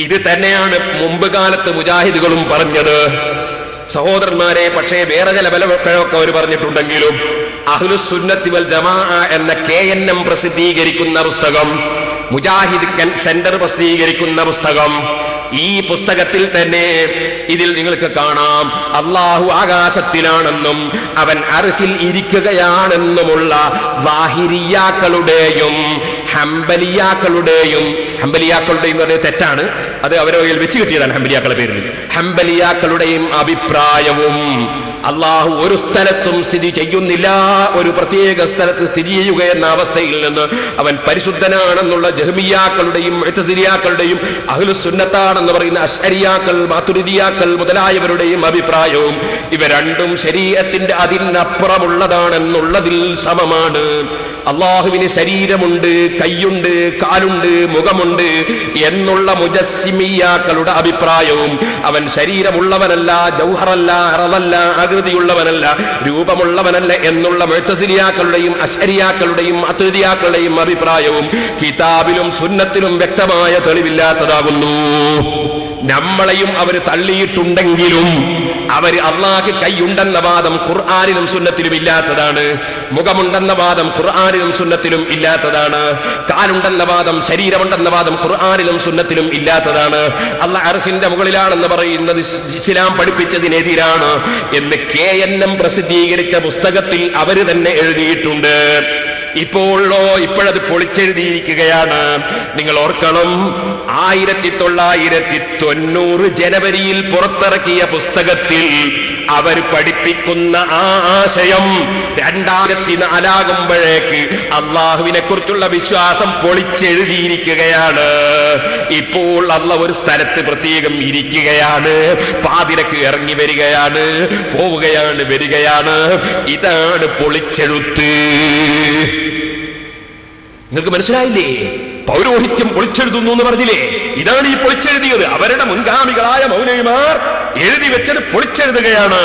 ഇത് തന്നെയാണ് മുമ്പ് കാലത്ത് മുജാഹിദുകളും പറഞ്ഞത് സഹോദരന്മാരെ. പക്ഷേ വേറെ ചില ബലമൊക്കെ അവർ പറഞ്ഞിട്ടുണ്ടെങ്കിലും അഹ്ലുസ് സുന്നത്തി വൽ ജമാഅ എന്ന KNM പ്രസിദ്ധീകരിക്കുന്ന പുസ്തകം, മുജാഹിദ് സെന്റർ പ്രസിദ്ധീകരിക്കുന്ന പുസ്തകം, ഈ പുസ്തകത്തിൽ തന്നെ ഇതിൽ നിങ്ങൾക്ക് കാണാം അല്ലാഹു ആകാശത്തിലാണെന്നും അവൻ അർശിൽ ഇരിക്കുകയാണെന്നുമുള്ള ളാഹിരിയാക്കളുടെയും ഹംബലിയാക്കളുടെയും തെറ്റാണ്, അത് അവരെ വെച്ച് കിട്ടിയതാണ് ഹംബലിയാക്കളുടെ പേരിൽ. ഹംബലിയാക്കളുടെയും അഭിപ്രായവും അള്ളാഹു ഒരു സ്ഥലത്തും സ്ഥിതി ചെയ്യുന്നില്ല, ഒരു പ്രത്യേക സ്ഥലത്ത് സ്ഥിതി ചെയ്യുക എന്ന അവസ്ഥയിൽ നിന്ന് അവൻ പരിശുദ്ധനാണെന്നുള്ള ജഹ്മിയാക്കളുടെയും മുഅ്തസിലിയാക്കളുടെയും അഹ്ലുസ് സുന്നത്താണെന്ന് പറയുന്ന അശ്അരിയാക്കൾ, മാതുരിദിയാക്കൾ മുതലായവരുടെയും അഭിപ്രായവും ഇവ രണ്ടും ശരീഅത്തിന്റെ അതിനപ്പുറമുള്ളതാണെന്നുള്ളതിൽ സമമാണ്. അള്ളാഹുവിന് ശരീരമുണ്ട്, കൈയുണ്ട്, കാലുണ്ട്, മുഖമുണ്ട് എന്നുള്ള മുജസ്സിമിയാക്കളുടെ അഭിപ്രായവും അവൻ ശരീരമുള്ളവനല്ല, ജൗഹറല്ല, അറവല്ല, ആകൃതിയുള്ളവനല്ല, രൂപമുള്ളവനല്ല എന്നുള്ള മുഅ്തസിലിയാക്കളുടെയും അശ്അരിയാക്കളുടെയും മാതുരിദിയാക്കളുടെയും അഭിപ്രായവും കിതാബിലും സുന്നത്തിലും വ്യക്തമായ തെളിവില്ലാത്തതാകുന്നു. നമ്മളെയും അവർ തള്ളിയിട്ടുണ്ടെങ്കിലും അവർ അള്ളാഹ്ക്ക് കൈയുണ്ടെന്ന വാദം ഖുർആനിലും സുന്നത്തിലും ഇല്ലാത്തതാണ്, മുഖമുണ്ടെന്ന വാദം ഖുർആനിലും സുന്നത്തിലും ഇല്ലാത്തതാണ്, കാലുണ്ടെന്ന വാദം, ശരീരമുണ്ടെന്ന വാദം ഖുർആനിലും സുന്നത്തിലും ഇല്ലാത്തതാണ്. അള്ളാഹ് അർശിന്റെ മുകളിലാണെന്ന് പറയുന്നത് ഇസ്ലാം പഠിപ്പിച്ചതിനെതിരാണ് എന്ന് KNM പ്രസിദ്ധീകരിച്ച പുസ്തകത്തിൽ അവര് തന്നെ എഴുതിയിട്ടുണ്ട്. ഇപ്പോഴത് പൊളിച്ചെഴുതിയിരിക്കുകയാണ്. നിങ്ങൾ ഓർക്കണം, 1990 ജനുവരിയിൽ പുറത്തിറക്കിയ പുസ്തകത്തിൽ അവർ പഠിപ്പിക്കുന്ന ആ ആശയം 2004 ആകുമ്പോഴേക്ക് അള്ളാഹുവിനെ കുറിച്ചുള്ള വിശ്വാസം പൊളിച്ചെഴുതിയിരിക്കുകയാണ്. ഇപ്പോൾ അള്ളാഹ് ഒരു സ്ഥലത്ത് പ്രത്യേകം ഇരിക്കുകയാണ്, പാതിരക്ക് ഇറങ്ങി വരികയാണ്, പോവുകയാണ്, വരികയാണ്. ഇതാണ് പൊളിച്ചെഴുത്ത്. നിങ്ങൾക്ക് മനസ്സിലായില്ലേ? പൗരോഹിത്യം പൊളിച്ചെഴുതുന്നു എന്ന് പറഞ്ഞില്ലേ? ഇതാണ് ഈ പൊളിച്ചെഴുതിയത്. അവരുടെ മുൻഗാമികളായ മൗലവിമാർ എഴുതി വെച്ചത് പൊളിച്ചെഴുതുകയാണ്.